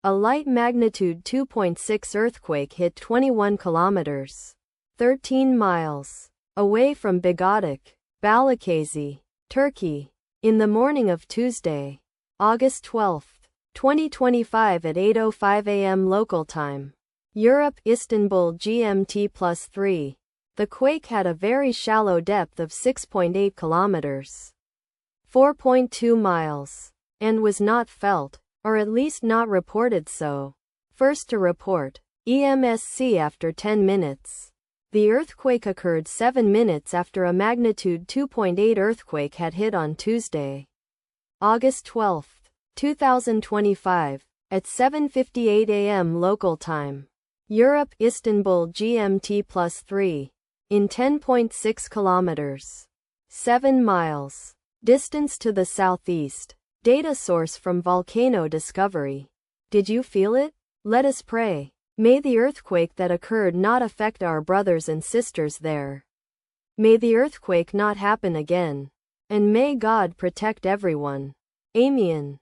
A light magnitude 2.6 earthquake hit 21 kilometers, 13 miles, away from Bigatik, Balıkesir, Turkey, in the morning of Tuesday, August 12, 2025 at 8:05 a.m. local time. Europe, Istanbul GMT+3. The quake had a very shallow depth of 6.8 kilometers, 4.2 miles, and was not felt, or at least not reported so. First to report, EMSC after 10 minutes. The earthquake occurred 7 minutes after a magnitude 2.8 earthquake had hit on Tuesday, August 12, 2025, at 7:58 a.m. local time. Europe, Istanbul GMT+3. In 10.6 kilometers, 7 miles, distance to the southeast. Data source from Volcano Discovery. Did you feel it? Let us pray. May the earthquake that occurred not affect our brothers and sisters there. May the earthquake not happen again. And may God protect everyone. Amen.